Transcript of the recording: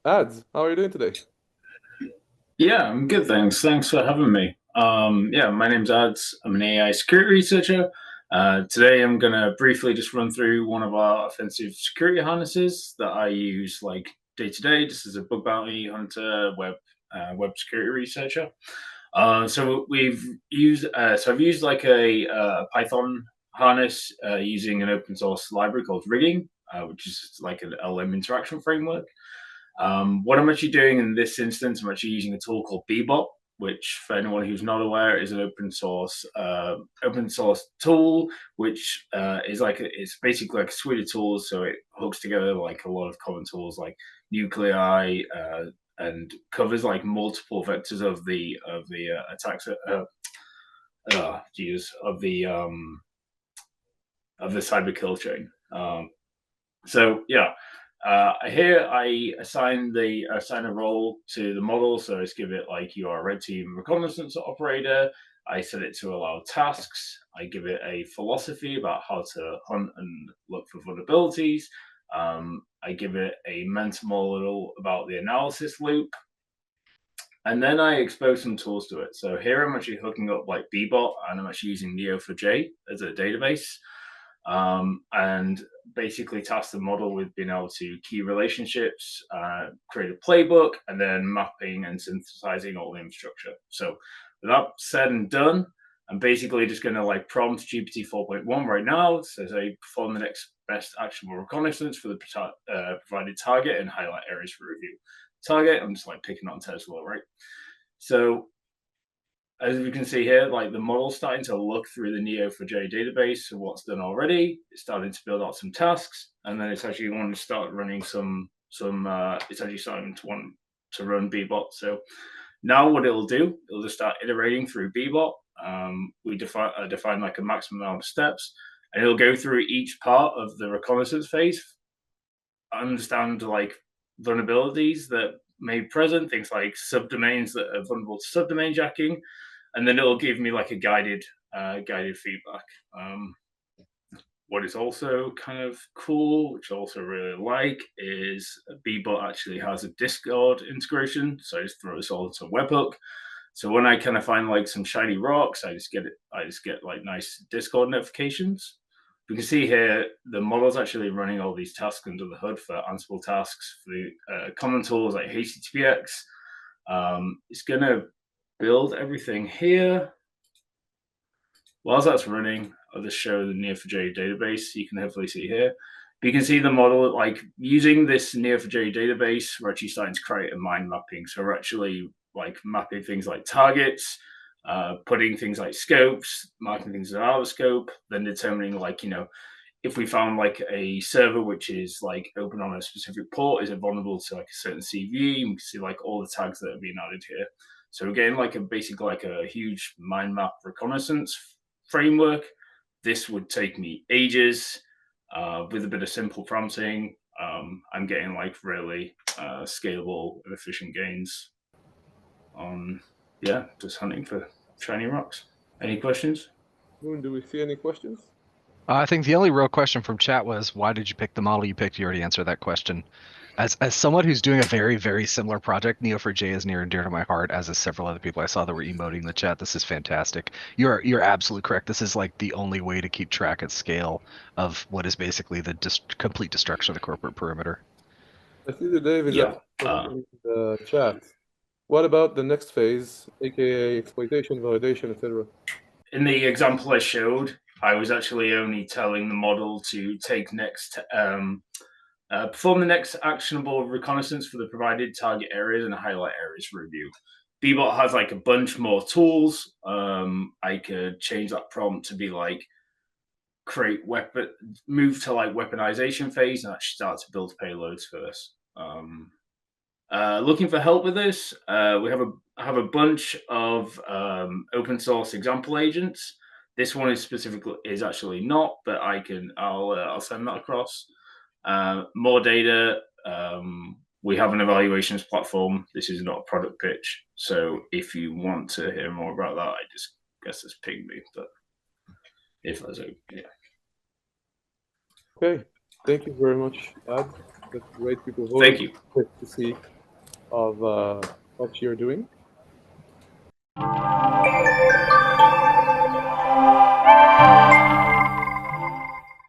Ads, how are you doing today? Yeah, I'm good, thanks. Thanks for having me. Yeah, my name's Ads. I'm an AI security researcher. Today, I'm going to briefly just run through one of our offensive security harnesses that I use like day to day, just as a bug bounty hunter, web security researcher. I've used like a Python harness using an open source library called Rigging, which is like an LM interaction framework. What I'm actually doing in this instance, I'm actually using a tool called Bebop, which, for anyone who's not aware, is an open source tool, which it's basically like a suite of tools. So it hooks together like a lot of common tools like nuclei and covers like multiple vectors of the attacks. Jesus, of the cyber kill chain. So yeah, here I assign a role to the model. So I just give it like you are a red team reconnaissance operator. I set it to allow tasks. I give it a philosophy about how to hunt and look for vulnerabilities. I give it a mental model about the analysis loop. And then I expose some tools to it. So here I'm actually hooking up like Bebot and I'm actually using Neo4j as a database. And basically task the model with being able to key relationships, create a playbook, and then mapping and synthesizing all the infrastructure. So with that said and done, I'm basically just going to like prompt GPT 4.1 right now. So say perform the next best actionable reconnaissance for the provided target and highlight areas for review. Target, I'm just like picking on Tesla, right? So as we can see here, like the model's starting to look through the Neo4j database of what's done already. It's starting to build out some tasks, and then it's actually wanting to start running it's actually starting to want to run Bebot. So now what it'll do, it'll just start iterating through Bebot. We define like a maximum amount of steps, and it'll go through each part of the reconnaissance phase, understand like vulnerabilities that may be present, things like subdomains that are vulnerable to subdomain jacking, and then it'll give me like a guided feedback. What is also kind of cool, which I also really like, is Bebot actually has a Discord integration. So I just throw this all into a webhook. So when I kind of find like some shiny rocks, I just get like nice Discord notifications. We can see here the model's actually running all these tasks under the hood for Ansible tasks for the common tools like HTTPX. It's going to build everything here. Whilst that's running, I'll just show the Neo4j database. You can hopefully see here. But you can see the model, like using this Neo4j database, we're actually starting to create a mind mapping. So we're actually like mapping things like targets, putting things like scopes, marking things that are out of scope, then determining like, if we found like a server which is like open on a specific port, is it vulnerable to like a certain CVE? You can see like all the tags that have been added here. So we're getting like a huge mind map reconnaissance framework. This would take me ages with a bit of simple prompting. I'm getting like really scalable and efficient gains on, yeah, just hunting for shiny rocks. Any questions? Moon, do we see any questions? I think the only real question from chat was, why did you pick the model you picked? You already answered that question. As someone who's doing a very, very similar project, Neo4j is near and dear to my heart, as is several other people I saw that were emoting in the chat. This is fantastic. You're absolutely correct. This is like the only way to keep track at scale of what is basically the complete destruction of the corporate perimeter. I see that Dave is Yeah. asking a question in the chat. What about the next phase, aka exploitation, validation, etc.? In the example I showed, I was actually only telling the model to perform the next actionable reconnaissance for the provided target areas and highlight areas for review. Bebot has like a bunch more tools. I could change that prompt to be like move to like weaponization phase and actually start to build payloads for this. Looking for help with this, we have a bunch of open source example agents. This one is actually not, but I'll send that across. More data. We have an evaluations platform. This is not a product pitch, so if you want to hear more about that, I just guess just ping me. But if that's okay, yeah. Okay, thank you very much, Ad. That's great. People Thank you. to see of what you're doing.